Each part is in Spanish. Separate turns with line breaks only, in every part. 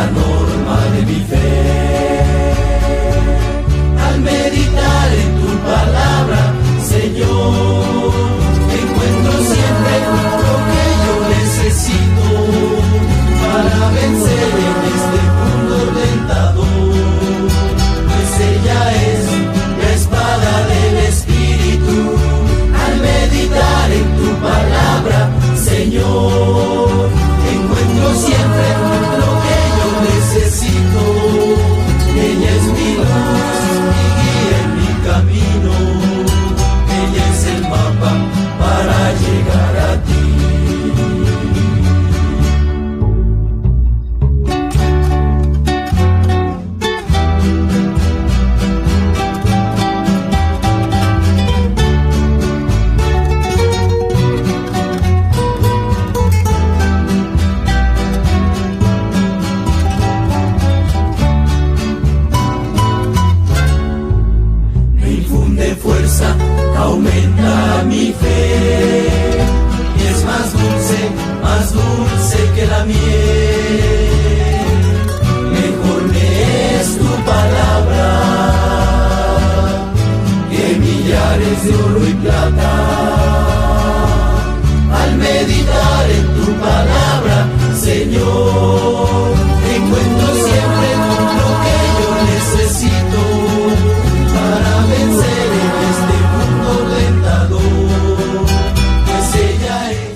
la norma de mi fe. Al meditar en tu palabra, Señor, encuentro siempre lo que yo necesito para vencer en este mundo tentador, pues ella es la espada del Espíritu. Al meditar en tu palabra, Señor, encuentro siempre lo que yo necesito. Ella es mi luz, mi guía en mi camino. Ella es el mapa para llegar a ti. Fuerza, aumenta mi fe, y es más dulce que la miel. Mejor me es tu palabra que millares de oro y plata. Al meditar en tu palabra, Señor, encuentro siempre lo que yo necesito para vencer en este mundo tentador, pues ella es.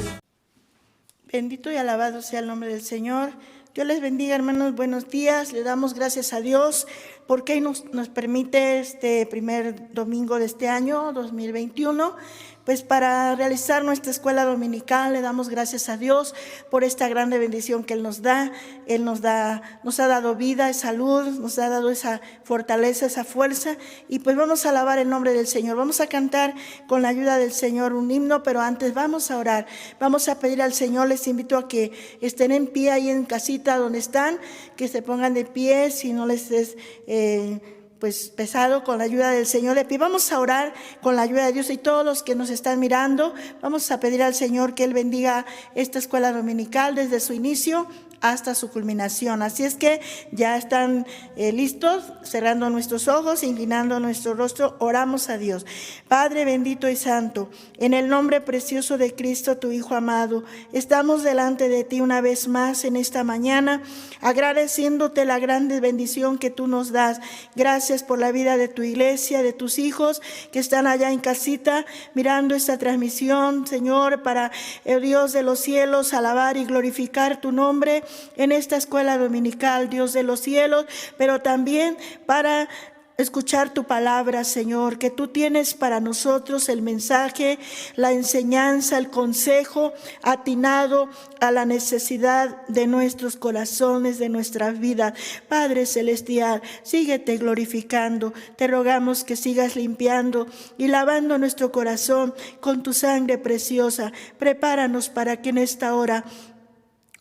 Bendito y alabado sea el nombre del Señor. Dios les bendiga, hermanos, buenos días. Le damos gracias a Dios porque nos permite este primer domingo de este año 2021, pues para realizar nuestra escuela dominical. Le damos gracias a Dios por esta grande bendición que Él nos da. Él nos ha dado vida, salud, nos ha dado esa fortaleza, esa fuerza. Y pues vamos a alabar el nombre del Señor. Vamos a cantar con la ayuda del Señor un himno, pero antes vamos a orar. Vamos a pedir al Señor, les invito a que estén en pie ahí en casita donde están, que se pongan de pie si no les es pues pesado, con la ayuda del Señor. Le pido, vamos a orar con la ayuda de Dios, y todos los que nos están mirando, vamos a pedir al Señor que Él bendiga esta escuela dominical desde su inicio hasta su culminación. Así es que ya están listos, cerrando nuestros ojos, inclinando nuestro rostro, oramos a Dios. Padre bendito y santo, en el nombre precioso de Cristo, tu Hijo amado, estamos delante de ti una vez más en esta mañana, agradeciéndote la grande bendición que tú nos das. Gracias por la vida de tu iglesia, de tus hijos que están allá en casita mirando esta transmisión, Señor, para el Dios de los cielos, alabar y glorificar tu nombre en esta escuela dominical, Dios de los cielos, pero también para escuchar tu palabra, Señor, que tú tienes para nosotros el mensaje, la enseñanza, el consejo atinado a la necesidad de nuestros corazones, de nuestra vida. Padre celestial, síguete glorificando. Te rogamos que sigas limpiando y lavando nuestro corazón con tu sangre preciosa. Prepáranos para que en esta hora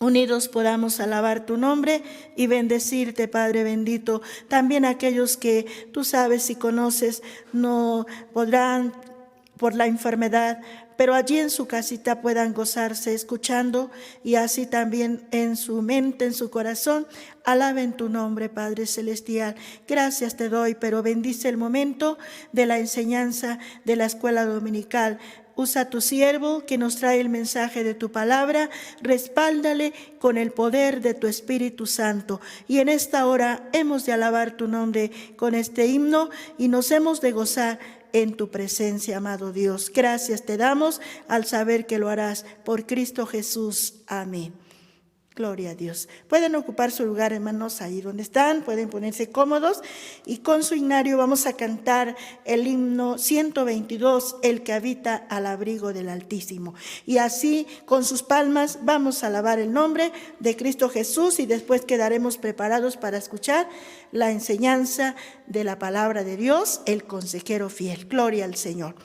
unidos podamos alabar tu nombre y bendecirte, Padre bendito. También aquellos que tú sabes y conoces no podrán por la enfermedad, pero allí en su casita puedan gozarse escuchando, y así también en su mente, en su corazón, alaben tu nombre, Padre celestial. Gracias te doy, pero bendice el momento de la enseñanza de la escuela dominical. Usa a tu siervo que nos trae el mensaje de tu palabra, respáldale con el poder de tu Espíritu Santo. Y en esta hora hemos de alabar tu nombre con este himno y nos hemos de gozar en tu presencia, amado Dios. Gracias te damos al saber que lo harás por Cristo Jesús. Amén. Gloria a Dios. Pueden ocupar su lugar, hermanos, ahí donde están. Pueden ponerse cómodos. Y con su himnario vamos a cantar el himno 122, el que habita al abrigo del Altísimo. Y así, con sus palmas, vamos a alabar el nombre de Cristo Jesús, y después quedaremos preparados para escuchar la enseñanza de la palabra de Dios, el consejero fiel. Gloria al Señor.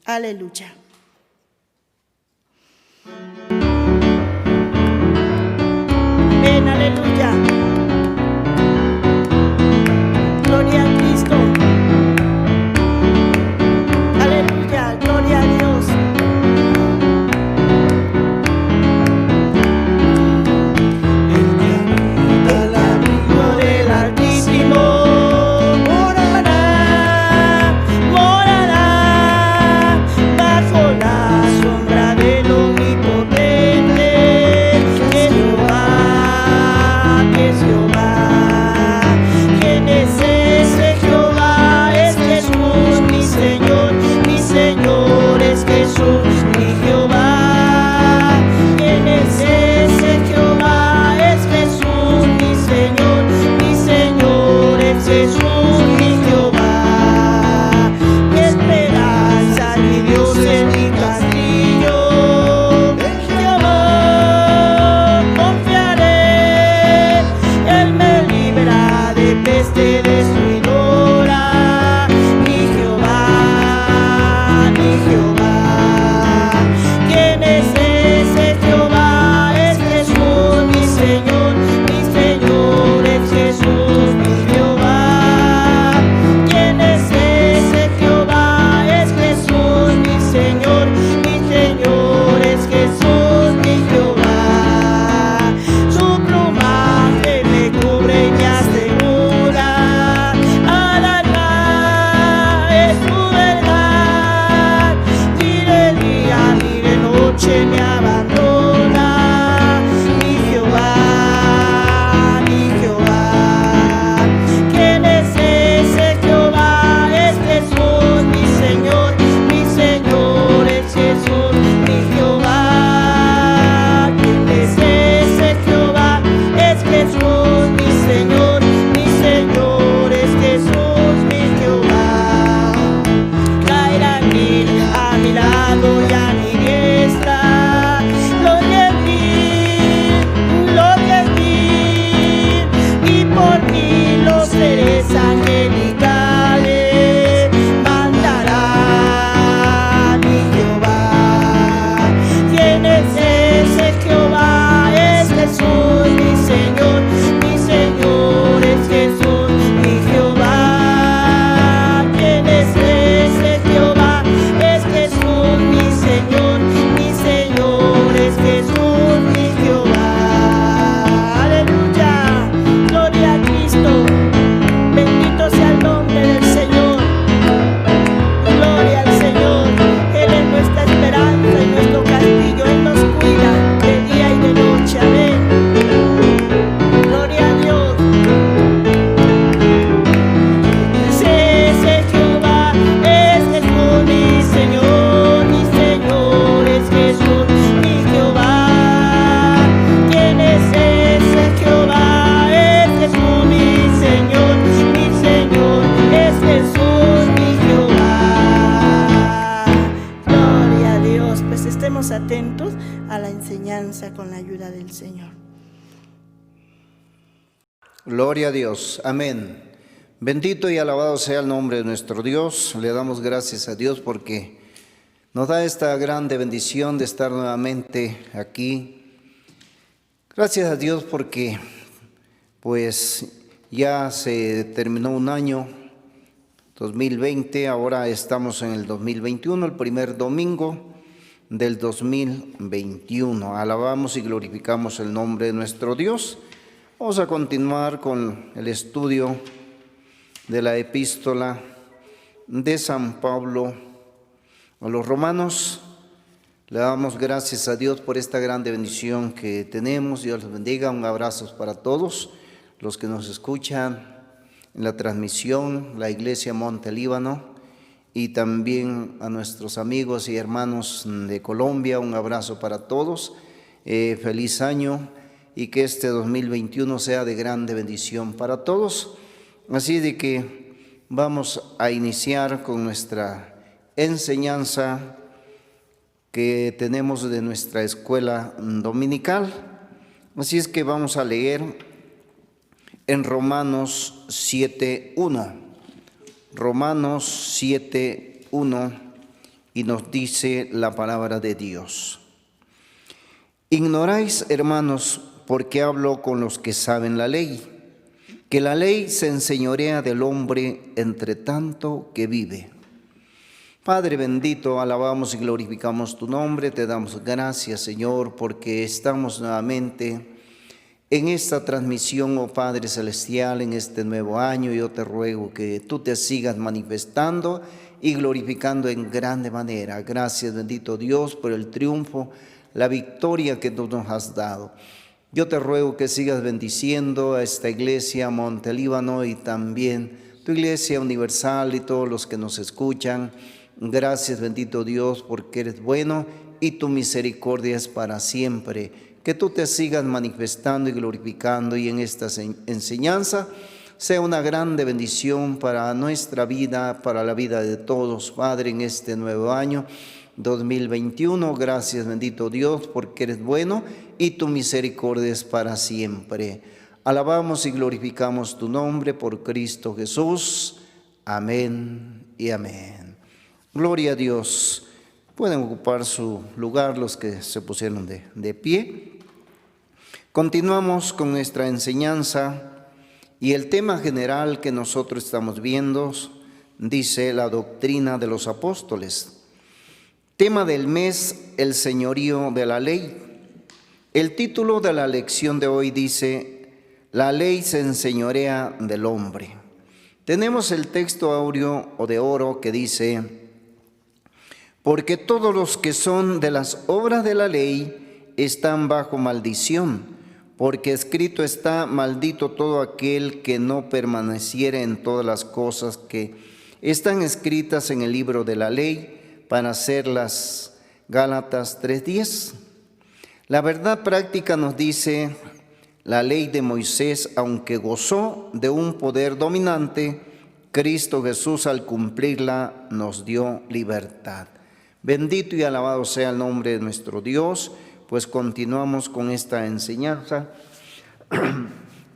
Aleluya. Amén, aleluya. Gloria a Cristo. Aleluya, gloria a Dios.
El que habita al abrigo
noche me abandona, mi Jehová, mi Jehová. ¿Quién es ese Jehová? Es Jesús, mi Señor es Jesús, mi Jehová. ¿Quién es ese Jehová? Es Jesús, mi Señor es Jesús, mi Jehová. Caerá a mi lado y a mi diestra, gloria en mí, y por mí los seres angelicales mandará mi Jehová. ¿Quién es ese Jehová? Es Jesús, mi Señor es Jesús, mi Jehová. ¿Quién es ese Jehová? Es Jesús, mi Señor es Jesús, mi Jehová. Aleluya, gloria a Cristo, bendito sea el nombre del Señor, gloria al Señor. Él es nuestra esperanza y nuestro castillo, Él nos cuida de día y de noche, amén. Gloria a Dios. Ese Jehová es Jesús, mi Señor es Jesús, mi Jehová. ¿Quién es ese Jehová? Es Jesús, mi Señor es Jesús, mi Jehová. Gloria a Dios. Pues estemos atentos a la enseñanza con la ayuda del Señor.
Gloria a Dios, amén. Bendito y alabado sea el nombre de nuestro Dios. Le damos gracias a Dios porque nos da esta grande bendición de estar nuevamente aquí. Gracias a Dios porque pues ya se terminó un año, 2020, ahora estamos en el 2021, el primer domingo del 2021. Alabamos y glorificamos el nombre de nuestro Dios. Vamos a continuar con el estudio de la epístola de San Pablo a los Romanos. Le damos gracias a Dios por esta grande bendición que tenemos. Dios los bendiga. Un abrazo para todos los que nos escuchan en la transmisión, la Iglesia Monte Líbano, y también a nuestros amigos y hermanos de Colombia. Un abrazo para todos. Feliz año. Y que este 2021 sea de grande bendición para todos. Así de que vamos a iniciar con nuestra enseñanza que tenemos de nuestra escuela dominical. Así es que vamos a leer en Romanos 7:1. Romanos 7:1, y nos dice la palabra de Dios. Ignoráis, hermanos, porque hablo con los que saben la ley, que la ley se enseñorea del hombre entre tanto que vive. Padre bendito, alabamos y glorificamos tu nombre, te damos gracias, Señor, porque estamos nuevamente en esta transmisión, oh Padre Celestial, en este nuevo año. Yo te ruego que tú te sigas manifestando y glorificando en grande manera. Gracias, bendito Dios, por el triunfo, la victoria que tú nos has dado. Yo te ruego que sigas bendiciendo a esta iglesia Monte Líbano y también tu iglesia universal y todos los que nos escuchan. Gracias, bendito Dios, porque eres bueno y tu misericordia es para siempre. Que tú te sigas manifestando y glorificando, y en esta enseñanza sea una grande bendición para nuestra vida, para la vida de todos, Padre, en este nuevo año 2021. Gracias, bendito Dios, porque eres bueno y tu misericordia es para siempre. Alabamos y glorificamos tu nombre por Cristo Jesús. Amén y amén. Gloria a Dios. Pueden ocupar su lugar los que se pusieron de pie. Continuamos con nuestra enseñanza, y el tema general que nosotros estamos viendo dice la doctrina de los apóstoles. Tema del mes, el señorío de la ley. El título de la lección de hoy dice: la ley se enseñorea del hombre. Tenemos el texto áureo o de oro que dice: porque todos los que son de las obras de la ley están bajo maldición, porque escrito está: maldito todo aquel que no permaneciere en todas las cosas que están escritas en el libro de la ley, para hacerlas. Gálatas 3:10. La verdad práctica nos dice: la ley de Moisés, aunque gozó de un poder dominante, Cristo Jesús al cumplirla nos dio libertad. Bendito y alabado sea el nombre de nuestro Dios. Pues continuamos con esta enseñanza.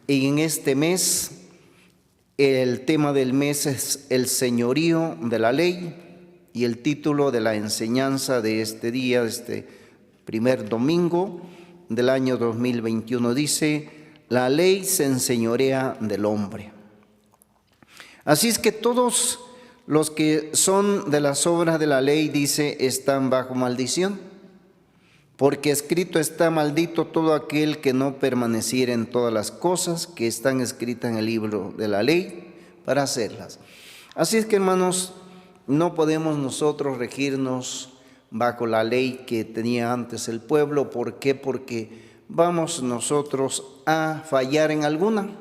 Y en este mes, el tema del mes es el señorío de la ley, y el título de la enseñanza de este día, de este primer domingo del año 2021, dice: la ley se enseñorea del hombre. Así es que todos los que son de las obras de la ley, dice, están bajo maldición, porque escrito está: maldito todo aquel que no permaneciera en todas las cosas que están escritas en el libro de la ley, para hacerlas. Así es que, hermanos, no podemos nosotros regirnos bajo la ley que tenía antes el pueblo. ¿Por qué? Porque vamos nosotros a fallar en alguna.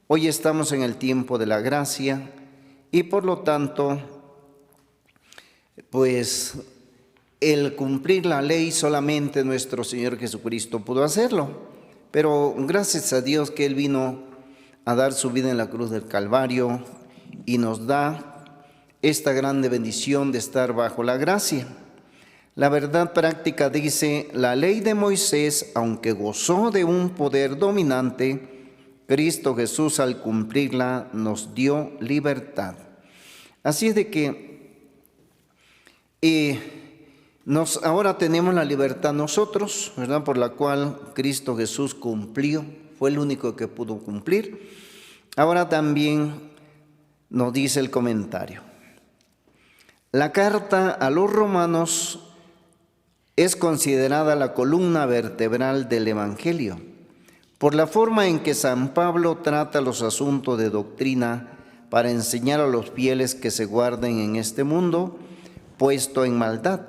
Hoy estamos en el tiempo de la gracia y por lo tanto, pues el cumplir la ley solamente nuestro Señor Jesucristo pudo hacerlo. Pero gracias a Dios que Él vino a dar su vida en la cruz del Calvario y nos da esta grande bendición de estar bajo la gracia. La verdad práctica dice: la ley de Moisés, aunque gozó de un poder dominante, Cristo Jesús al cumplirla nos dio libertad. Así es de que ahora tenemos la libertad nosotros, ¿verdad? Por la cual Cristo Jesús cumplió, fue el único que pudo cumplir. Ahora también nos dice el comentario: la carta a los romanos es considerada la columna vertebral del Evangelio, por la forma en que San Pablo trata los asuntos de doctrina para enseñar a los fieles que se guarden en este mundo puesto en maldad.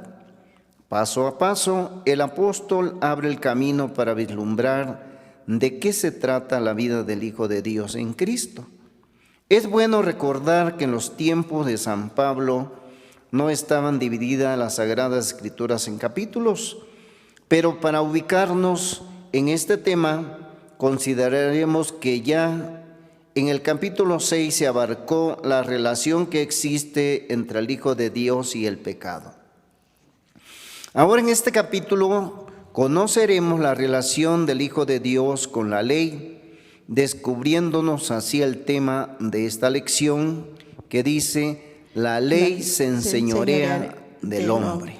Paso a paso, el apóstol abre el camino para vislumbrar de qué se trata la vida del Hijo de Dios en Cristo. Es bueno recordar que en los tiempos de San Pablo no estaban divididas las Sagradas Escrituras en capítulos, pero para ubicarnos en este tema, consideraremos que ya en el capítulo 6 se abarcó la relación que existe entre el Hijo de Dios y el pecado. Ahora en este capítulo conoceremos la relación del Hijo de Dios con la ley, descubriéndonos así el tema de esta lección que dice: la ley se enseñorea del hombre.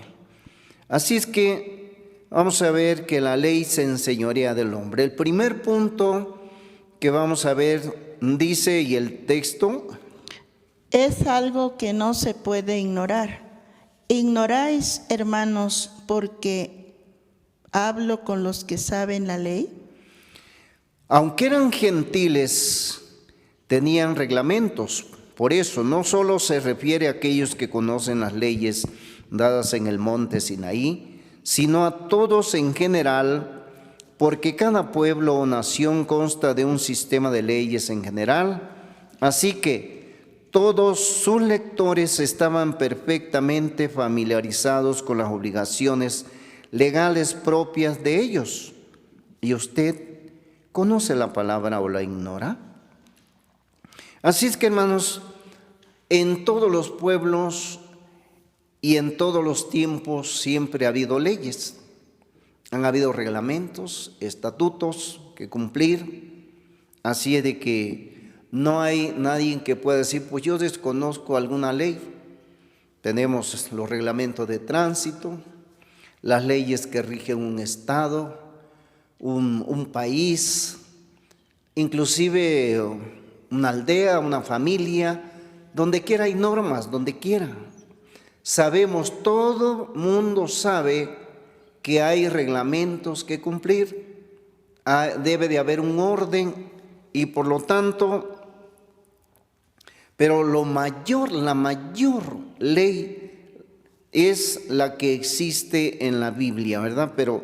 Así es que vamos a ver que la ley se enseñorea del hombre. El primer punto que vamos a ver dice, y el texto:
es algo que no se puede ignorar. ¿Ignoráis, hermanos, porque hablo con los que saben la ley?
Aunque eran gentiles, tenían reglamentos. Por eso no solo se refiere a aquellos que conocen las leyes dadas en el monte Sinaí, sino a todos en general, porque cada pueblo o nación consta de un sistema de leyes en general. Así que todos sus lectores estaban perfectamente familiarizados con las obligaciones legales propias de ellos. ¿Y usted conoce la palabra o la ignora? Así es que, hermanos, en todos los pueblos y en todos los tiempos siempre ha habido leyes. Han habido reglamentos, estatutos que cumplir. Así es de que no hay nadie que pueda decir: pues yo desconozco alguna ley. Tenemos los reglamentos de tránsito, las leyes que rigen un estado, un país, inclusive una aldea, una familia, donde quiera hay normas, donde quiera. Sabemos, todo mundo sabe que hay reglamentos que cumplir, debe de haber un orden y por lo tanto, pero la mayor ley es la que existe en la Biblia, ¿verdad? Pero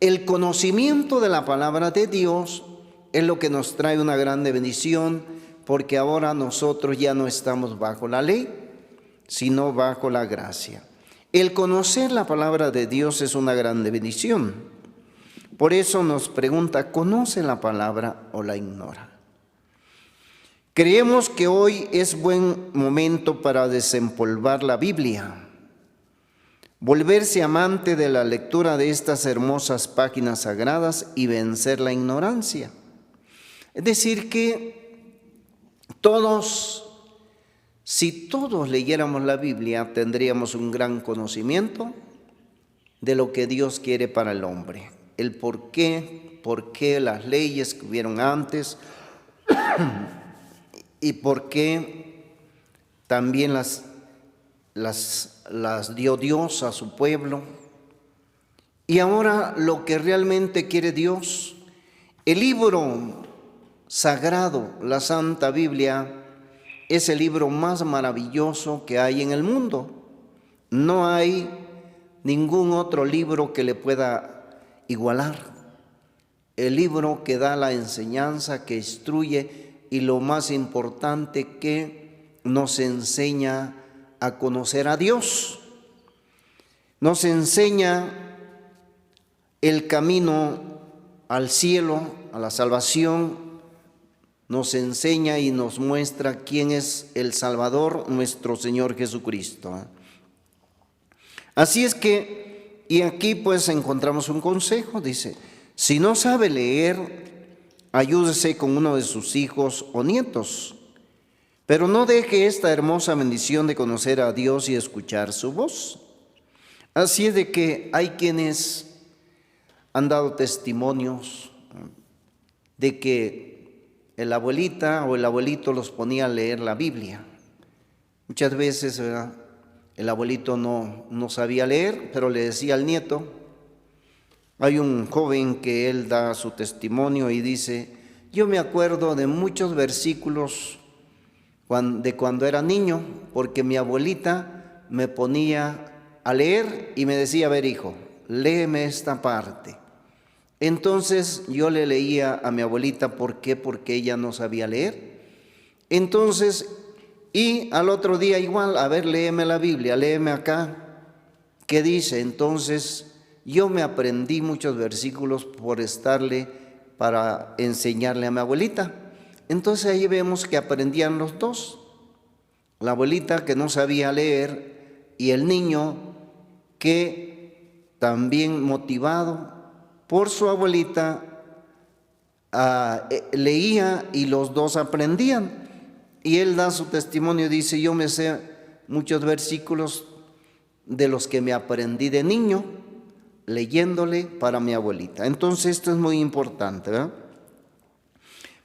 el conocimiento de la palabra de Dios es lo que nos trae una grande bendición, porque ahora nosotros ya no estamos bajo la ley, sino bajo la gracia. El conocer la palabra de Dios es una grande bendición. Por eso nos pregunta, ¿conoce la palabra o la ignora? Creemos que hoy es buen momento para desempolvar la Biblia, volverse amante de la lectura de estas hermosas páginas sagradas y vencer la ignorancia. Es decir, que si todos leyéramos la Biblia, tendríamos un gran conocimiento de lo que Dios quiere para el hombre. El por qué las leyes que hubieron antes y por qué también las dio Dios a su pueblo. Y ahora lo que realmente quiere Dios, el libro sagrado, la Santa Biblia, es el libro más maravilloso que hay en el mundo. No hay ningún otro libro que le pueda igualar. El libro que da la enseñanza, que instruye y lo más importante, que nos enseña a conocer a Dios. Nos enseña el camino al cielo, a la salvación. Nos enseña y nos muestra quién es el Salvador, nuestro Señor Jesucristo. Así es que, y aquí pues encontramos un consejo, dice, si no sabe leer, ayúdese con uno de sus hijos o nietos, pero no deje esta hermosa bendición de conocer a Dios y escuchar su voz. Así es de que hay quienes han dado testimonios de que la abuelita o el abuelito los ponía a leer la Biblia. Muchas veces, ¿verdad?, el abuelito no sabía leer, pero le decía al nieto. Hay un joven que él da su testimonio y dice, yo me acuerdo de muchos versículos de cuando era niño, porque mi abuelita me ponía a leer y me decía, a ver hijo, léeme esta parte. Entonces yo le leía a mi abuelita, ¿por qué? Porque ella no sabía leer. Entonces, y al otro día igual, a ver, léeme la Biblia, léeme acá, ¿qué dice? Entonces yo me aprendí muchos versículos para enseñarle a mi abuelita. Entonces ahí vemos que aprendían los dos, la abuelita que no sabía leer y el niño que también motivado por su abuelita leía y los dos aprendían. Y él da su testimonio, dice, yo me sé muchos versículos de los que me aprendí de niño, leyéndole para mi abuelita. Entonces esto es muy importante, ¿verdad?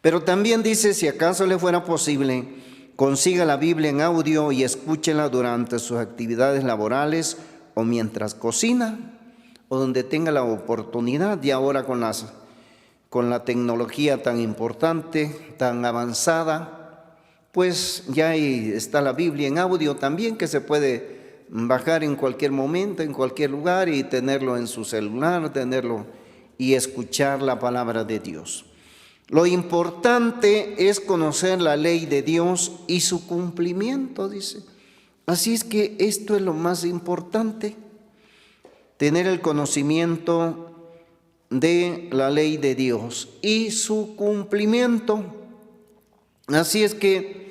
Pero también dice, si acaso le fuera posible, consiga la Biblia en audio y escúchela durante sus actividades laborales o mientras cocina, o donde tenga la oportunidad. Y ahora con la tecnología tan importante, tan avanzada, pues ya está la Biblia en audio también, que se puede bajar en cualquier momento, en cualquier lugar, y tenerlo en su celular, tenerlo y escuchar la palabra de Dios. Lo importante es conocer la ley de Dios y su cumplimiento, dice. Así es que esto es lo más importante, tener el conocimiento de la ley de Dios y su cumplimiento. Así es que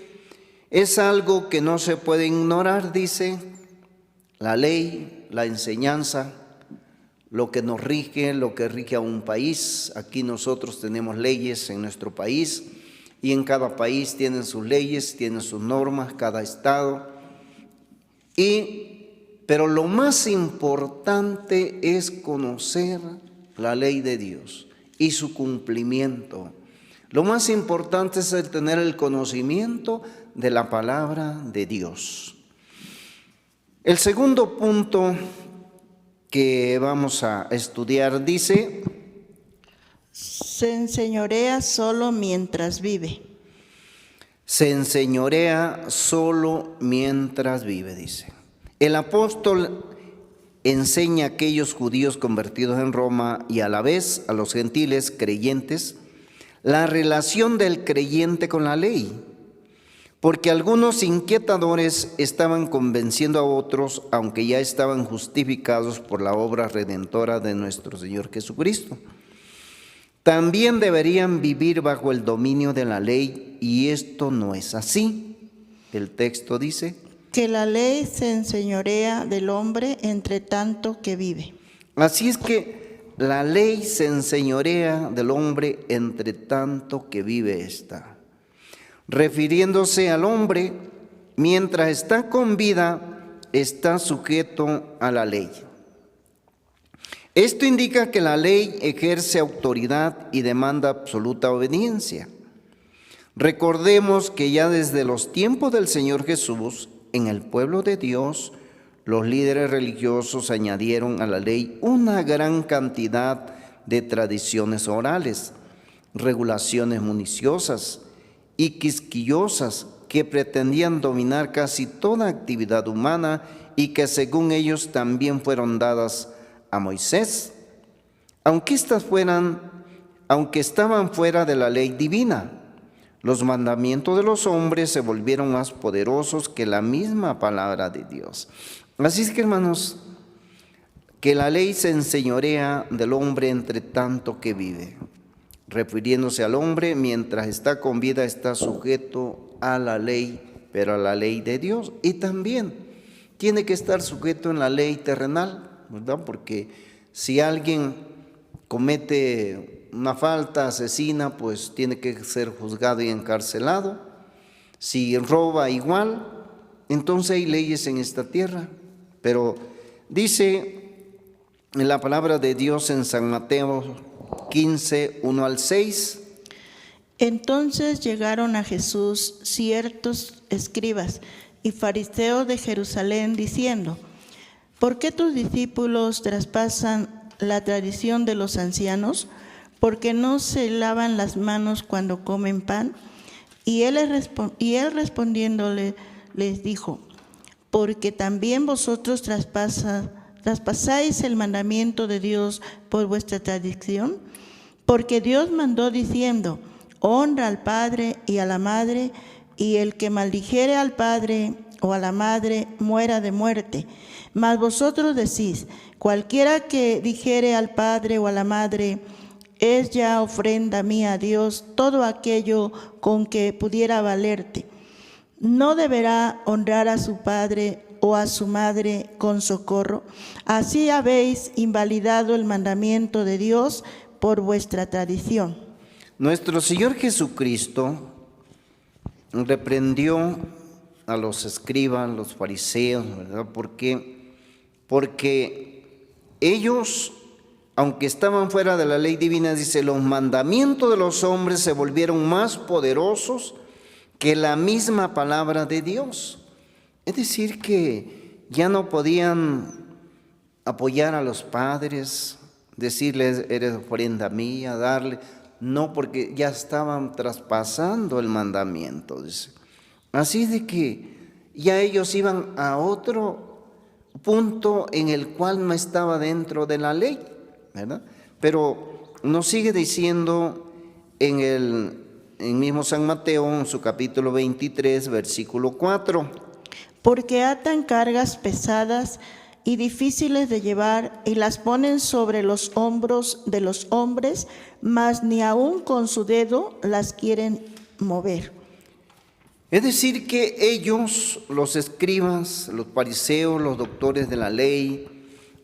es algo que no se puede ignorar, dice, la ley, la enseñanza, lo que nos rige, lo que rige a un país. Aquí nosotros tenemos leyes en nuestro país y en cada país tienen sus leyes, tienen sus normas, cada estado. Pero lo más importante es conocer la ley de Dios y su cumplimiento. Lo más importante es el tener el conocimiento de la palabra de Dios. El segundo punto que vamos a estudiar dice:
se enseñorea solo mientras vive.
Se enseñorea solo mientras vive, dice. El apóstol enseña a aquellos judíos convertidos en Roma y a la vez a los gentiles creyentes la relación del creyente con la ley, porque algunos inquietadores estaban convenciendo a otros, aunque ya estaban justificados por la obra redentora de nuestro Señor Jesucristo. También deberían vivir bajo el dominio de la ley, y esto no es así. El texto dice
que la ley se enseñorea del hombre entre tanto que vive.
Así es que la ley se enseñorea del hombre entre tanto que vive esta. Refiriéndose al hombre, mientras está con vida, está sujeto a la ley. Esto indica que la ley ejerce autoridad y demanda absoluta obediencia. Recordemos que ya desde los tiempos del Señor Jesús, en el pueblo de Dios, los líderes religiosos añadieron a la ley una gran cantidad de tradiciones orales, regulaciones municiosas y quisquillosas que pretendían dominar casi toda actividad humana y que según ellos también fueron dadas a Moisés, aunque estaban fuera de la ley divina. Los mandamientos de los hombres se volvieron más poderosos que la misma palabra de Dios. Así es que, hermanos, que la ley se enseñorea del hombre entre tanto que vive. Refiriéndose al hombre, mientras está con vida está sujeto a la ley, pero a la ley de Dios. Y también tiene que estar sujeto en la ley terrenal, ¿verdad? Porque si alguien comete una falta, asesina, pues tiene que ser juzgado y encarcelado. Si roba igual, entonces hay leyes en esta tierra. Pero dice en la palabra de Dios en San Mateo 15, 1 al 6.
Entonces llegaron a Jesús ciertos escribas y fariseos de Jerusalén diciendo: ¿por qué tus discípulos traspasan la tradición de los ancianos? ¿Porque no se lavan las manos cuando comen pan? Y él respondiéndole les dijo: porque también vosotros traspasáis el mandamiento de Dios por vuestra tradición. Porque Dios mandó diciendo: honra al padre y a la madre, y el que maldijere al padre o a la madre muera de muerte. Mas vosotros decís: cualquiera que dijere al padre o a la madre, es ya ofrenda mía a Dios, todo aquello con que pudiera valerte. No deberá honrar a su padre o a su madre con socorro. Así habéis invalidado el mandamiento de Dios por vuestra tradición.
Nuestro Señor Jesucristo reprendió a los escribas, los fariseos, ¿verdad? Porque ellos, aunque estaban fuera de la ley divina, dice, los mandamientos de los hombres se volvieron más poderosos que la misma palabra de Dios. Es decir, que ya no podían apoyar a los padres, decirles, eres ofrenda mía, darle. No, porque ya estaban traspasando el mandamiento, dice. Así de que ya ellos iban a otro punto en el cual no estaba dentro de la ley, ¿verdad? Pero nos sigue diciendo en mismo San Mateo, en su capítulo 23, versículo 4.
Porque atan cargas pesadas y difíciles de llevar y las ponen sobre los hombros de los hombres, mas ni aun con su dedo las quieren mover.
Es decir, que ellos, los escribas, los fariseos, los doctores de la ley,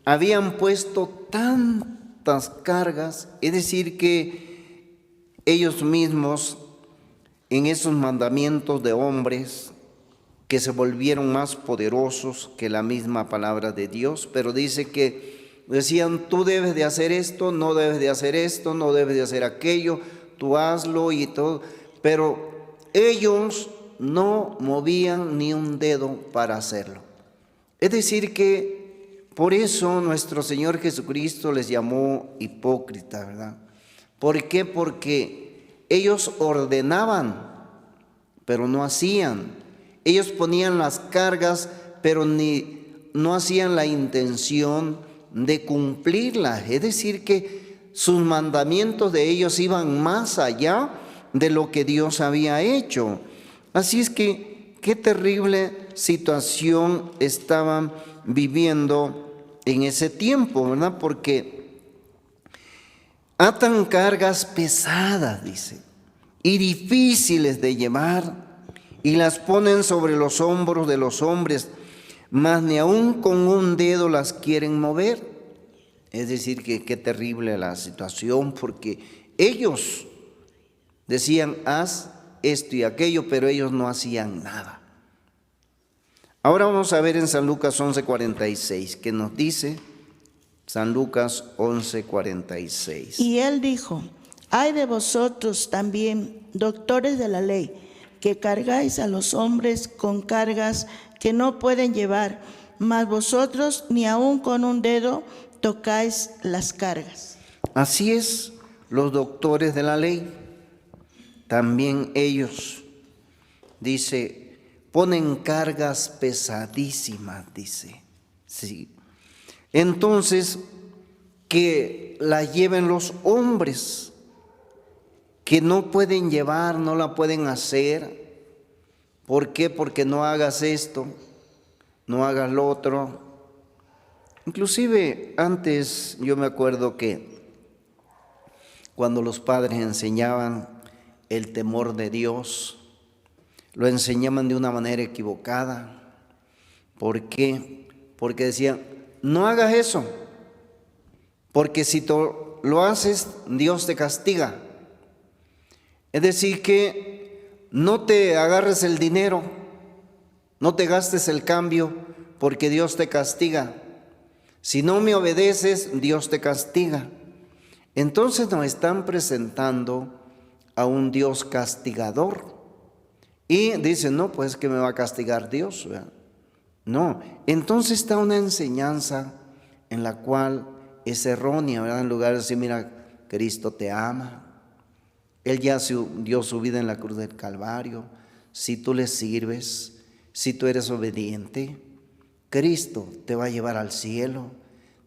habían puesto tantas cargas, es decir, que ellos mismos en esos mandamientos de hombres que se volvieron más poderosos que la misma palabra de Dios, pero dice que decían, tú debes de hacer esto, no debes de hacer esto, no debes de hacer aquello, tú hazlo y todo, pero ellos no movían ni un dedo para hacerlo. Es decir que por eso nuestro Señor Jesucristo les llamó hipócritas, ¿verdad? ¿Por qué? Porque ellos ordenaban, pero no hacían. Ellos ponían las cargas, pero no hacían la intención de cumplirla, es decir, que sus mandamientos de ellos iban más allá de lo que Dios había hecho. Así es que qué terrible situación estaban viviendo en ese tiempo, ¿verdad? Porque atan cargas pesadas, dice, y difíciles de llevar, y las ponen sobre los hombros de los hombres, mas ni aun con un dedo las quieren mover. Es decir, que qué terrible la situación, porque ellos decían, haz esto y aquello, pero ellos no hacían nada. Ahora vamos a ver en San Lucas 11:46, que nos dice San Lucas 11:46.
Y él dijo: ay de vosotros también, doctores de la ley, que cargáis a los hombres con cargas que no pueden llevar, mas vosotros ni aun con un dedo tocáis las cargas.
Así es, los doctores de la ley, también ellos, dice, ponen cargas pesadísimas, dice. Sí. Entonces, que la lleven los hombres, que no pueden llevar, no la pueden hacer. ¿Por qué? Porque no hagas esto, no hagas lo otro. Inclusive antes yo me acuerdo que cuando los padres enseñaban el temor de Dios, lo enseñaban de una manera equivocada. ¿Por qué? Porque decían, no hagas eso, porque si tú lo haces, Dios te castiga. Es decir, que no te agarres el dinero, no te gastes el cambio, porque Dios te castiga. Si no me obedeces, Dios te castiga. Entonces nos están presentando a un Dios castigador. Y dicen, no, pues que me va a castigar Dios, ¿verdad? No, entonces está una enseñanza en la cual es errónea, ¿verdad? En lugar de decir, mira, Cristo te ama. Él ya dio su vida en la cruz del Calvario. Si tú le sirves, si tú eres obediente, Cristo te va a llevar al cielo,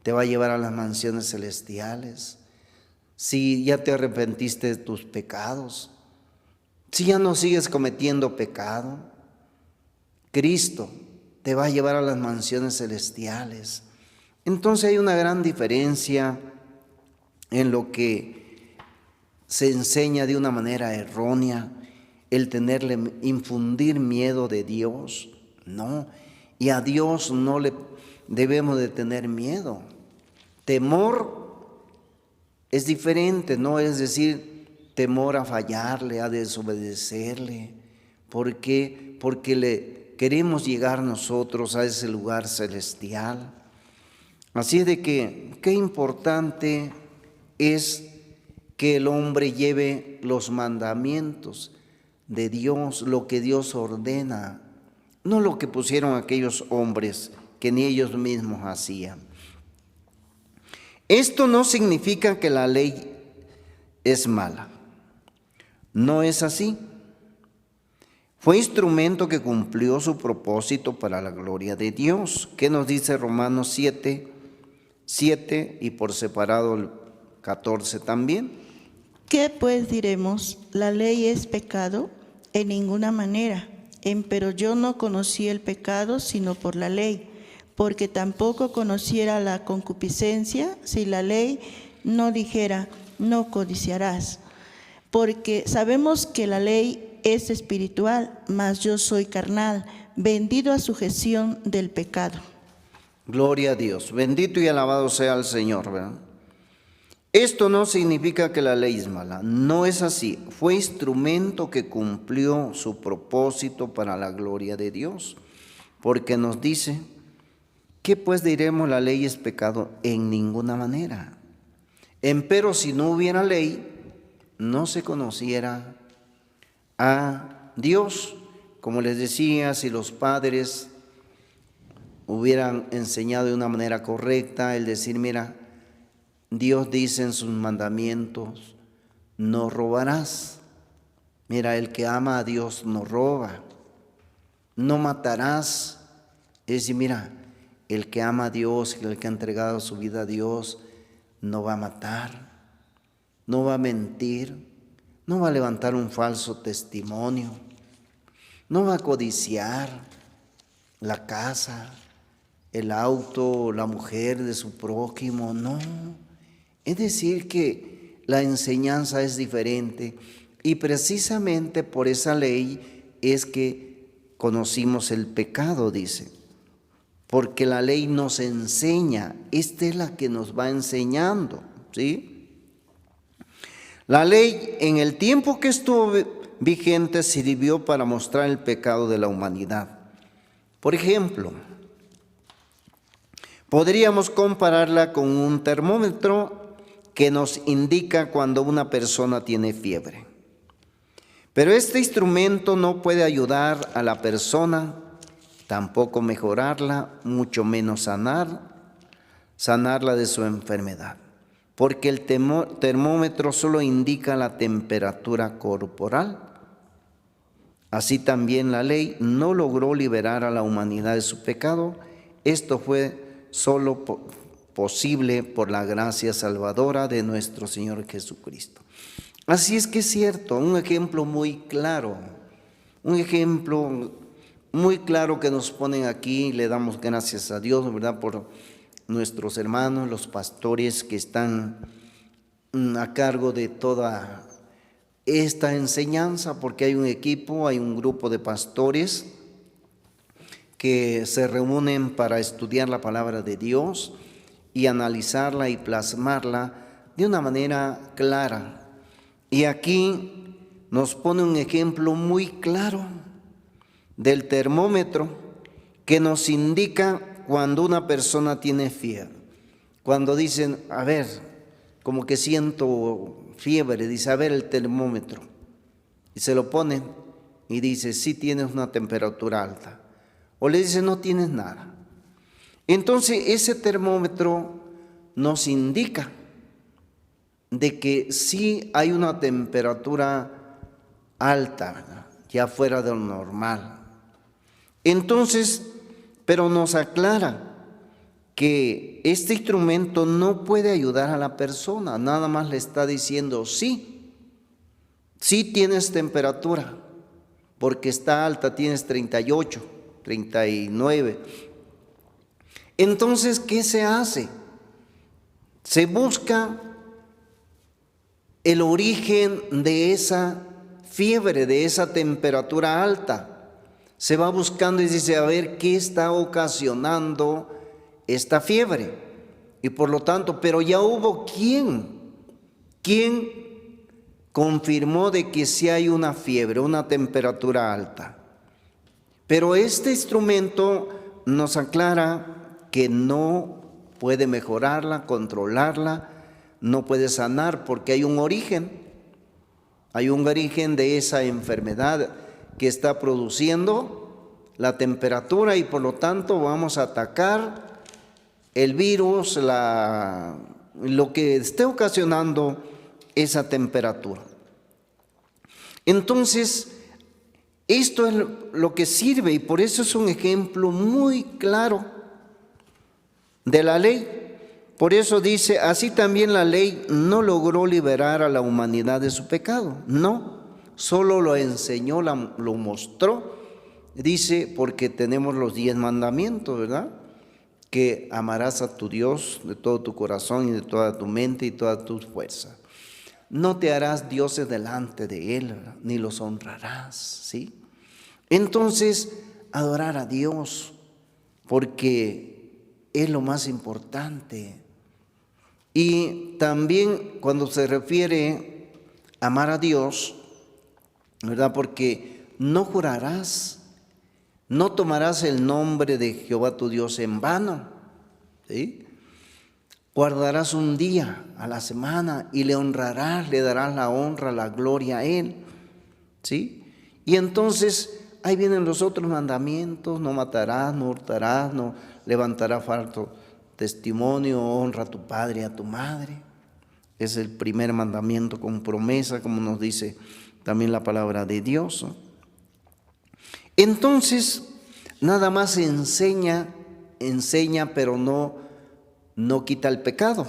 te va a llevar a las mansiones celestiales. Si ya te arrepentiste de tus pecados, si ya no sigues cometiendo pecado, Cristo te va a llevar a las mansiones celestiales. Entonces hay una gran diferencia en lo que se enseña de una manera errónea, el infundir miedo de Dios. No, y a Dios no le debemos de tener miedo. Temor es diferente, no es decir temor a fallarle, a desobedecerle. ¿Por qué? Porque le queremos llegar nosotros a ese lugar celestial. Así es de que qué importante es que el hombre lleve los mandamientos de Dios, lo que Dios ordena, no lo que pusieron aquellos hombres que ni ellos mismos hacían. Esto no significa que la ley es mala. No es así. Fue instrumento que cumplió su propósito para la gloria de Dios. ¿Qué nos dice Romanos 7 y por separado el 14 también?
¿Qué pues diremos? ¿La ley es pecado? En ninguna manera. Empero yo no conocí el pecado sino por la ley, porque tampoco conociera la concupiscencia si la ley no dijera, no codiciarás. Porque sabemos que la ley es espiritual, mas yo soy carnal, vendido a sujeción del pecado.
Gloria a Dios. Bendito y alabado sea el Señor, ¿verdad? Esto no significa que la ley es mala, no es así. Fue instrumento que cumplió su propósito para la gloria de Dios, porque nos dice, ¿qué pues diremos? La ley es pecado en ninguna manera. Empero si no hubiera ley, no se conociera a Dios. Como les decía, si los padres hubieran enseñado de una manera correcta, el decir, mira, Dios dice en sus mandamientos, no robarás. Mira, el que ama a Dios no roba. No matarás. Es decir, mira, el que ama a Dios, el que ha entregado su vida a Dios, no va a matar, no va a mentir, no va a levantar un falso testimonio, no va a codiciar la casa, el auto, la mujer de su prójimo, no. Es decir, que la enseñanza es diferente y precisamente por esa ley es que conocimos el pecado, dice, porque la ley nos enseña, esta es la que nos va enseñando, ¿sí? La ley en el tiempo que estuvo vigente sirvió para mostrar el pecado de la humanidad. Por ejemplo, podríamos compararla con un termómetro que nos indica cuando una persona tiene fiebre. Pero este instrumento no puede ayudar a la persona, tampoco mejorarla, mucho menos sanarla de su enfermedad, porque el termómetro solo indica la temperatura corporal. Así también la ley no logró liberar a la humanidad de su pecado. Esto fue solo posible por la gracia salvadora de nuestro Señor Jesucristo. Así es que es cierto, un ejemplo muy claro que nos ponen aquí. Le damos gracias a Dios, ¿verdad?, por nuestros hermanos, los pastores que están a cargo de toda esta enseñanza, porque hay un equipo, hay un grupo de pastores que se reúnen para estudiar la palabra de Dios y analizarla y plasmarla de una manera clara. Y aquí nos pone un ejemplo muy claro del termómetro que nos indica cuando una persona tiene fiebre. Cuando dicen, a ver, como que siento fiebre, dice, a ver el termómetro. Y se lo ponen y dice, sí tienes una temperatura alta. O le dice, no tienes nada. Entonces ese termómetro nos indica de que sí hay una temperatura alta, ¿verdad?, ya fuera de lo normal. Entonces, pero nos aclara que este instrumento no puede ayudar a la persona, nada más le está diciendo, sí tienes temperatura, porque está alta, tienes 38, 39. Entonces, ¿qué se hace? Se busca el origen de esa fiebre, de esa temperatura alta. Se va buscando y dice, a ver, ¿qué está ocasionando esta fiebre? Y por lo tanto, pero ya hubo quien confirmó de que sí hay una fiebre, una temperatura alta. Pero este instrumento nos aclara que no puede mejorarla, controlarla, no puede sanar, porque hay un origen de esa enfermedad que está produciendo la temperatura, y por lo tanto vamos a atacar el virus, lo que esté ocasionando esa temperatura. Entonces, esto es lo que sirve, y por eso es un ejemplo muy claro de la ley. Por eso dice, así también la ley no logró liberar a la humanidad de su pecado. No, solo lo enseñó, lo mostró. Dice, porque tenemos los 10 mandamientos, ¿verdad? Que amarás a tu Dios de todo tu corazón y de toda tu mente y toda tu fuerza. No te harás dioses delante de Él, ¿verdad?, ni los honrarás, ¿sí? Entonces, adorar a Dios, porque es lo más importante. Y también cuando se refiere a amar a Dios, ¿verdad?, porque no jurarás, no tomarás el nombre de Jehová tu Dios en vano, ¿sí? Guardarás un día a la semana y le honrarás, le darás la honra, la gloria a Él, ¿sí? Y entonces ahí vienen los otros mandamientos: no matarás, no hurtarás, no levantarás falso testimonio, honra a tu padre y a tu madre. Es el primer mandamiento con promesa, como nos dice también la palabra de Dios, ¿no? Entonces, nada más enseña enseña, pero no quita el pecado.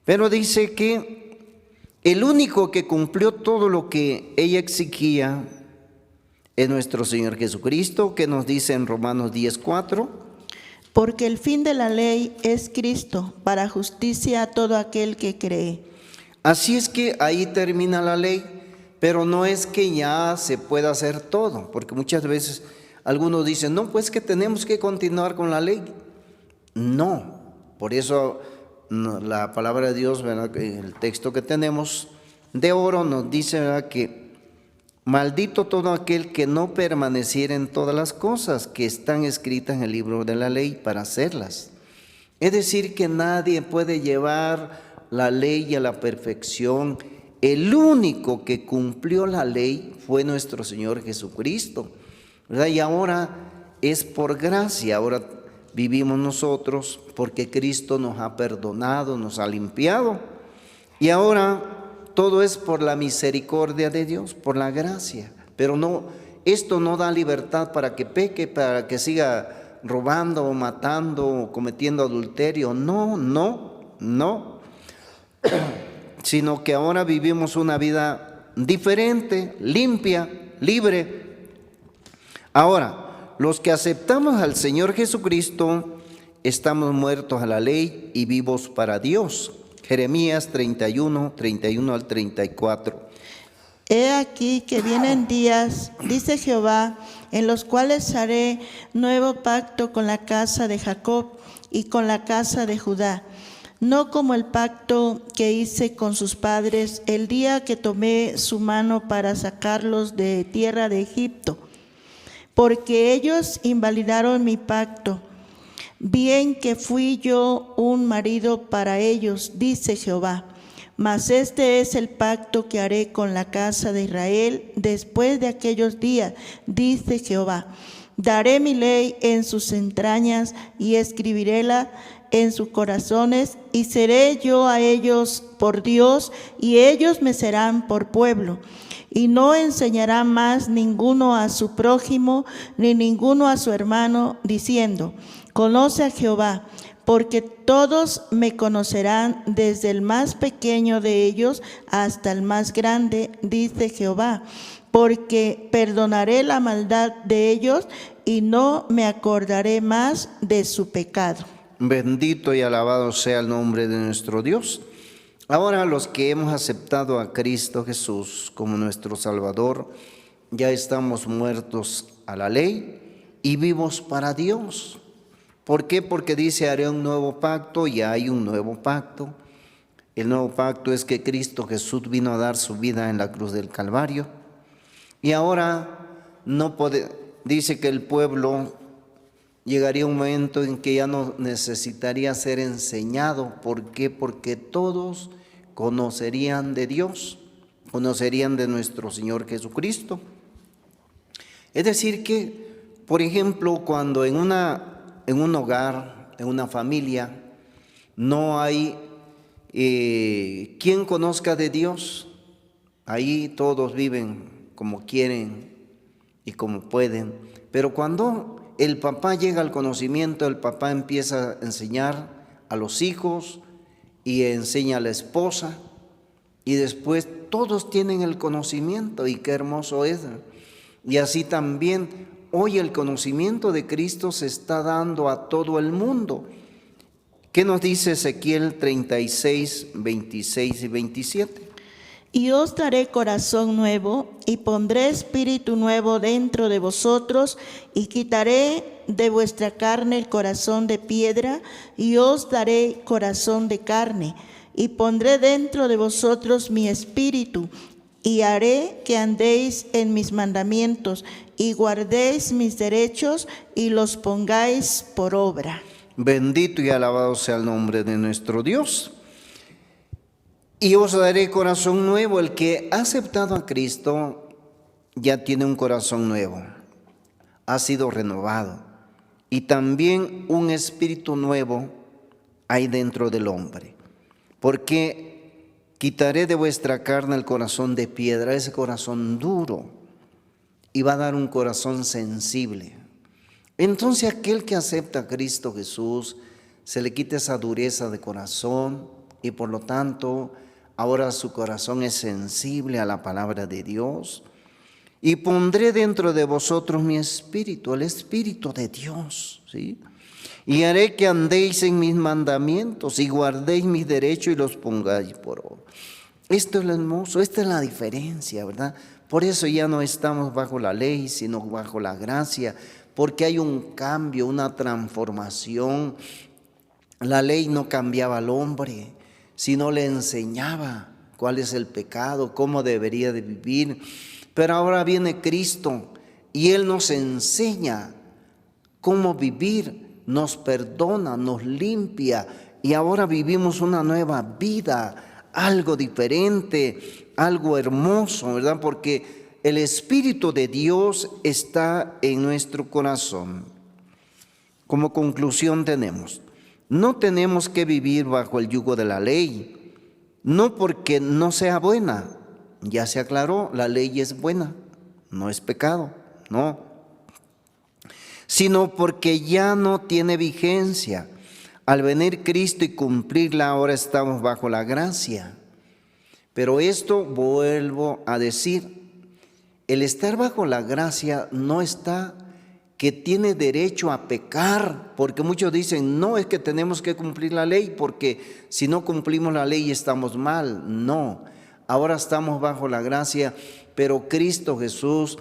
Pero dice que el único que cumplió todo lo que ella exigía es nuestro Señor Jesucristo, que nos dice en Romanos 10:4.
Porque el fin de la ley es Cristo, para justicia a todo aquel que cree.
Así es que ahí termina la ley, pero no es que ya se pueda hacer todo, porque muchas veces algunos dicen, no, pues que tenemos que continuar con la ley. No, por eso la palabra de Dios, ¿verdad? El texto que tenemos de oro nos dice, ¿verdad?, que maldito todo aquel que no permaneciera en todas las cosas que están escritas en el libro de la ley para hacerlas. Es decir, que nadie puede llevar la ley a la perfección. El único que cumplió la ley fue nuestro Señor Jesucristo, ¿verdad? Y ahora es por gracia, ahora vivimos nosotros porque Cristo nos ha perdonado, nos ha limpiado. Y ahora todo es por la misericordia de Dios, por la gracia. Pero no, esto no da libertad para que peque, para que siga robando, matando, o cometiendo adulterio. No. Sino que ahora vivimos una vida diferente, limpia, libre. Ahora, los que aceptamos al Señor Jesucristo, estamos muertos a la ley y vivos para Dios. Jeremías 31 al 34.
He aquí que vienen días, dice Jehová, en los cuales haré nuevo pacto con la casa de Jacob y con la casa de Judá, no como el pacto que hice con sus padres el día que tomé su mano para sacarlos de tierra de Egipto, porque ellos invalidaron mi pacto. Bien que fui yo un marido para ellos, dice Jehová. Mas este es el pacto que haré con la casa de Israel después de aquellos días, dice Jehová. Daré mi ley en sus entrañas y escribiréla en sus corazones, y seré yo a ellos por Dios, y ellos me serán por pueblo. Y no enseñará más ninguno a su prójimo, ni ninguno a su hermano, diciendo, conoce a Jehová, porque todos me conocerán, desde el más pequeño de ellos hasta el más grande, dice Jehová, porque perdonaré la maldad de ellos y no me acordaré más de su pecado.
Bendito y alabado sea el nombre de nuestro Dios. Ahora los que hemos aceptado a Cristo Jesús como nuestro Salvador, ya estamos muertos a la ley y vivos para Dios. ¿Por qué? Porque dice, haré un nuevo pacto, y hay un nuevo pacto. El nuevo pacto es que Cristo Jesús vino a dar su vida en la cruz del Calvario. Y ahora dice que el pueblo llegaría un momento en que ya no necesitaría ser enseñado. ¿Por qué? Porque todos conocerían de Dios, conocerían de nuestro Señor Jesucristo. Es decir que, por ejemplo, cuando en un hogar, en una familia, no hay quien conozca de Dios, ahí todos viven como quieren y como pueden. Pero cuando el papá llega al conocimiento, el papá empieza a enseñar a los hijos y enseña a la esposa, y después todos tienen el conocimiento, y qué hermoso es. Y así también hoy el conocimiento de Cristo se está dando a todo el mundo. ¿Qué nos dice Ezequiel 36, 26 y 27?
Y os daré corazón nuevo, y pondré espíritu nuevo dentro de vosotros, y quitaré de vuestra carne el corazón de piedra, y os daré corazón de carne, y pondré dentro de vosotros mi espíritu, y haré que andéis en mis mandamientos, y guardéis mis derechos, y los pongáis por obra.
Bendito y alabado sea el nombre de nuestro Dios. Y os daré corazón nuevo. El que ha aceptado a Cristo ya tiene un corazón nuevo, ha sido renovado, y también un espíritu nuevo hay dentro del hombre. Porque quitaré de vuestra carne el corazón de piedra, ese corazón duro, y va a dar un corazón sensible, Entonces aquel que acepta a Cristo Jesús, se le quita esa dureza de corazón y por lo tanto ahora su corazón es sensible a la palabra de Dios. Y pondré dentro de vosotros mi espíritu, el espíritu de Dios, ¿sí? Y haré que andéis en mis mandamientos y guardéis mis derechos y los pongáis por obra. Esto es lo hermoso, esta es la diferencia, ¿verdad? Por eso ya no estamos bajo la ley, sino bajo la gracia, porque hay un cambio, una transformación. La ley no cambiaba al hombre, sino le enseñaba cuál es el pecado, cómo debería de vivir. Pero ahora viene Cristo y Él nos enseña cómo vivir, nos perdona, nos limpia y ahora vivimos una nueva vida, algo diferente, algo hermoso, ¿verdad? Porque el Espíritu de Dios está en nuestro corazón. Como conclusión tenemos, no tenemos que vivir bajo el yugo de la ley, no porque no sea buena. Ya se aclaró, la ley es buena, no es pecado, no. Sino porque ya no tiene vigencia. Al venir Cristo y cumplirla, ahora estamos bajo la gracia. Pero esto vuelvo a decir, el estar bajo la gracia no está que tiene derecho a pecar, porque muchos dicen, no, es que tenemos que cumplir la ley, porque si no cumplimos la ley estamos mal. No, ahora estamos bajo la gracia, pero Cristo Jesús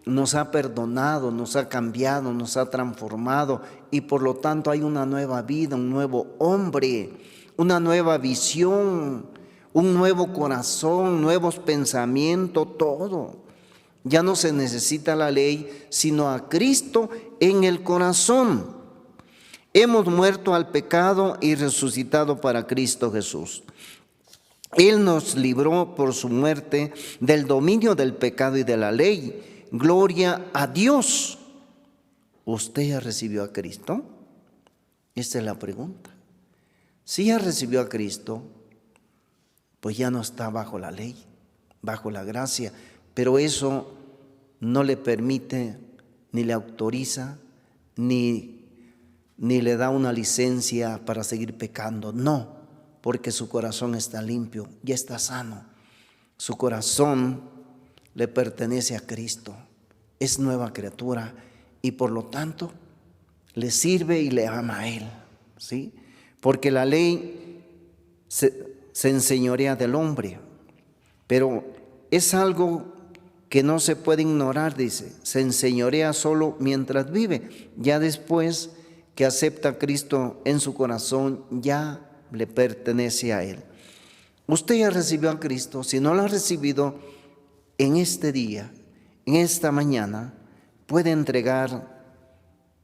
nos ha perdonado, nos ha cambiado, nos ha transformado y por lo tanto hay una nueva vida, un nuevo hombre, una nueva visión, un nuevo corazón, nuevos pensamientos, todo. Ya no se necesita la ley, sino a Cristo en el corazón. Hemos muerto al pecado y resucitado para Cristo Jesús. Él nos libró por su muerte del dominio del pecado y de la ley. Gloria a Dios. ¿Usted ya recibió a Cristo? Esta es la pregunta. Si ya recibió a Cristo, pues ya no está bajo la ley, bajo la gracia. Pero eso no le permite, ni le autoriza, ni le da una licencia para seguir pecando. No, porque su corazón está limpio, ya está sano. Su corazón le pertenece a Cristo, es nueva criatura y por lo tanto le sirve y le ama a Él, ¿sí? Porque la ley se enseñorea del hombre, pero es algo que no se puede ignorar, dice, se enseñorea solo mientras vive, ya después que acepta a Cristo en su corazón, ya le pertenece a Él. Usted ya recibió a Cristo, si no lo ha recibido, en este día, en esta mañana, puede entregar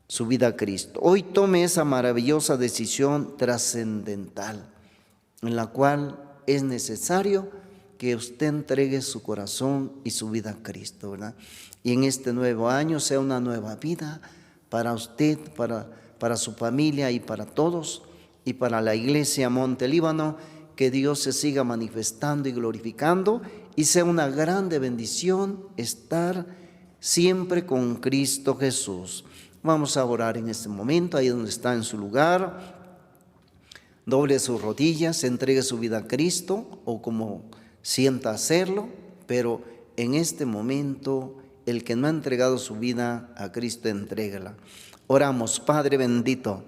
su vida a Cristo. Hoy tome esa maravillosa decisión trascendental, en la cual es necesario que usted entregue su corazón y su vida a Cristo, ¿verdad? Y en este nuevo año sea una nueva vida para usted, para su familia y para todos, y para la iglesia Monte Líbano, que Dios se siga manifestando y glorificando, y sea una grande bendición estar siempre con Cristo Jesús. Vamos a orar en este momento, ahí donde está en su lugar. Doble sus rodillas, entregue su vida a Cristo o como sienta hacerlo, pero en este momento el que no ha entregado su vida a Cristo, entrégala. Oramos. Padre bendito,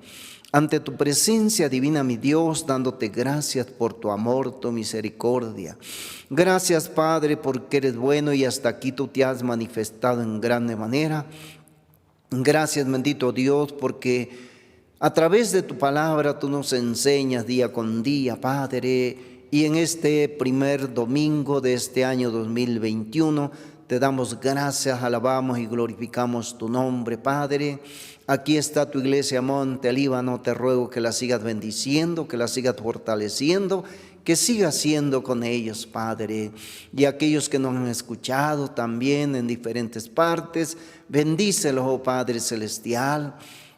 ante tu presencia divina, mi Dios, dándote gracias por tu amor, tu misericordia. Gracias, Padre, porque eres bueno y hasta aquí tú te has manifestado en grande manera. Gracias, bendito Dios, porque a través de tu palabra tú nos enseñas día con día, Padre. Y en este primer domingo de este año 2021 te damos gracias, alabamos y glorificamos tu nombre, Padre. Aquí está tu iglesia Monte Líbano, te ruego que la sigas bendiciendo, que la sigas fortaleciendo, que sigas siendo con ellos, Padre. Y aquellos que nos han escuchado también en diferentes partes, bendícelos, oh Padre Celestial.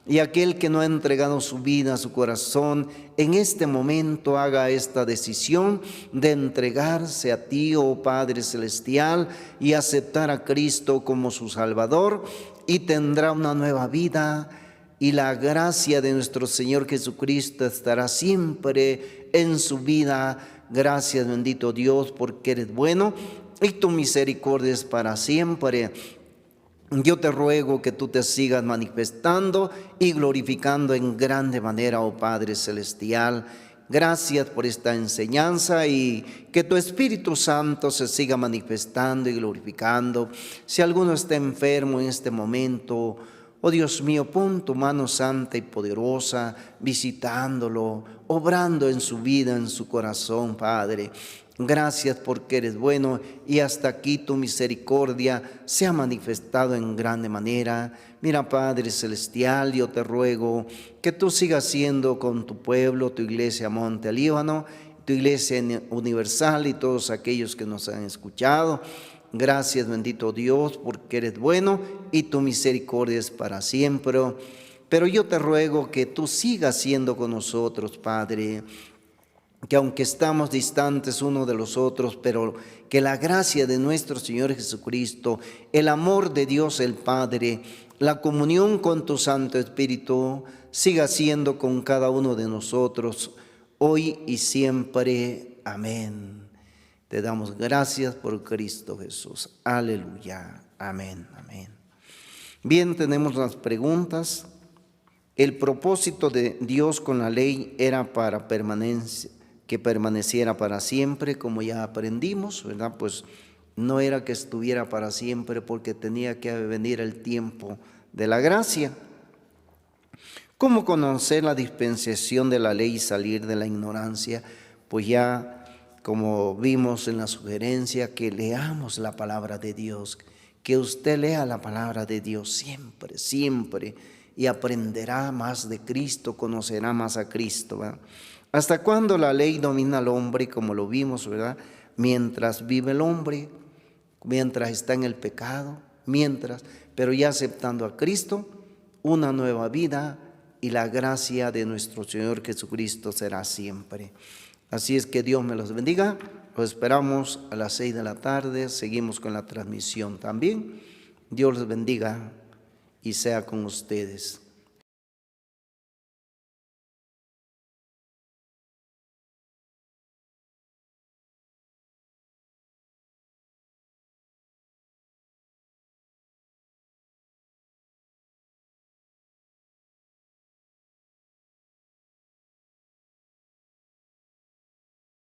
Y aquel que no ha entregado su vida, su corazón, en este momento haga esta decisión de entregarse a ti, oh Padre Celestial, y aceptar a Cristo como su Salvador, y tendrá una nueva vida, y la gracia de nuestro Señor Jesucristo estará siempre en su vida. Gracias, bendito Dios, porque eres bueno, y tu misericordia es para siempre. Yo te ruego que tú te sigas manifestando y glorificando en grande manera, oh Padre Celestial. Gracias por esta enseñanza y que tu Espíritu Santo se siga manifestando y glorificando. Si alguno está enfermo en este momento, oh Dios mío, pon tu mano santa y poderosa visitándolo, obrando en su vida, en su corazón, Padre. Gracias porque eres bueno y hasta aquí tu misericordia se ha manifestado en grande manera. Mira, Padre Celestial, yo te ruego que tú sigas siendo con tu pueblo, tu iglesia Monte Líbano, tu iglesia universal y todos aquellos que nos han escuchado. Gracias, bendito Dios, porque eres bueno y tu misericordia es para siempre. Pero yo te ruego que tú sigas siendo con nosotros, Padre, que aunque estamos distantes unos de los otros, pero que la gracia de nuestro Señor Jesucristo, el amor de Dios el Padre, la comunión con tu Santo Espíritu, siga siendo con cada uno de nosotros, hoy y siempre. Amén. Te damos gracias por Cristo Jesús. Aleluya. Amén. Amén. Bien, tenemos las preguntas. El propósito de Dios con la ley era para que permaneciera para siempre, como ya aprendimos, ¿verdad? Pues no era que estuviera para siempre porque tenía que venir el tiempo de la gracia. ¿Cómo conocer la dispensación de la ley y salir de la ignorancia? Pues ya, como vimos en la sugerencia, que leamos la palabra de Dios, que usted lea la palabra de Dios siempre, siempre, y aprenderá más de Cristo, conocerá más a Cristo, ¿verdad? ¿Hasta cuándo la ley domina al hombre, como lo vimos, verdad? Mientras vive el hombre, mientras está en el pecado, pero ya aceptando a Cristo, una nueva vida y la gracia de nuestro Señor Jesucristo será siempre. Así es que Dios me los bendiga. Los esperamos a las 6 de la tarde. Seguimos con la transmisión también. Dios los bendiga y sea con ustedes.